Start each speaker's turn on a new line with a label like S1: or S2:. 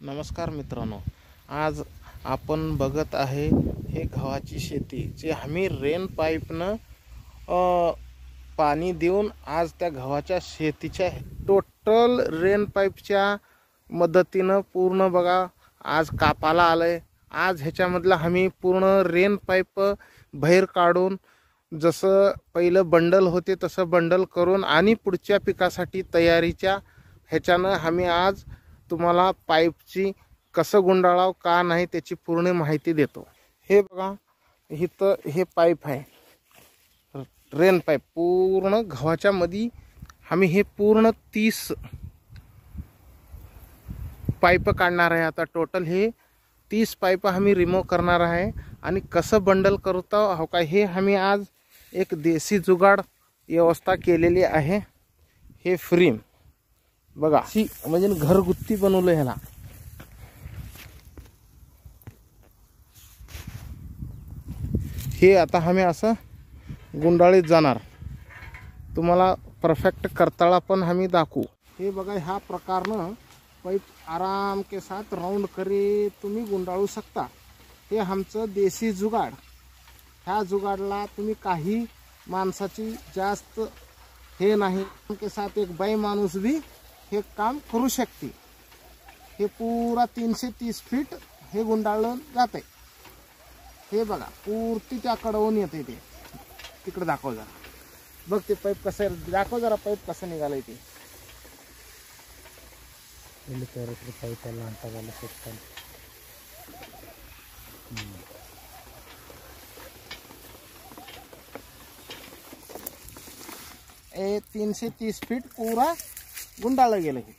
S1: नमस्कार मित्रांनो, आज आपण बघत आहे हे गव्हाची शेती जे आम्ही रेन पाईपनं पाणी देऊन आज त्या गव्हाच्या शेतीच्या टोटल रेन पाईपच्या मदतीनं पूर्ण बघा आज कापाला आलंय। आज ह्याच्यामधला आम्ही पूर्ण रेन पाईप बाहेर काढून जसं पहिलं बंडल होते तसं बंडल करून आणि पुढच्या पिकासाठी तयारीच्या ह्याच्यानं आम्ही आज तुम्हाला पाईपची कसं गुंडाळाव का नाही त्याची पूर्ण माहिती देतो। हे बघा इथं हे पाईप आहे, रेन पाईप पूर्ण गव्हाच्या मध्ये आम्ही हे पूर्ण 30 पाईप काढणार आहे। आता टोटल हे 30 पाईप आम्ही रिमूव्ह करणार आहे आणि कसं बंडल करतो हो का हे आम्ही आज एक देशी जुगाड व्यवस्था केलेली आहे। हे फ्रेम बघा सी म्हणजे घरगुती बनवलं ह्याला। हे आता आम्ही असं गुंडाळीत जाणार, तुम्हाला परफेक्ट करताळा पण आम्ही दाखवू। हे बघा ह्या प्रकारनं पाईप आराम के साथ राउंड करे तुम्ही गुंडाळू शकता। हे आमचं देशी जुगाड। ह्या जुगाडला तुम्ही काही माणसाची जास्त हे नाही के साथ एक बाई माणूस भी हे काम करू शकते। हे पुरा 330 फीट हे गुंडाळलं जाते। हे बघा पूर्ती त्या कडवून येते ते तिकडे दाखव जरा, बघ ते पाईप कसं दाखव जरा, पाईप कसं निघालंय ते पाईप ए 330 फीट पूरा गुंडाळलं गेलं हे।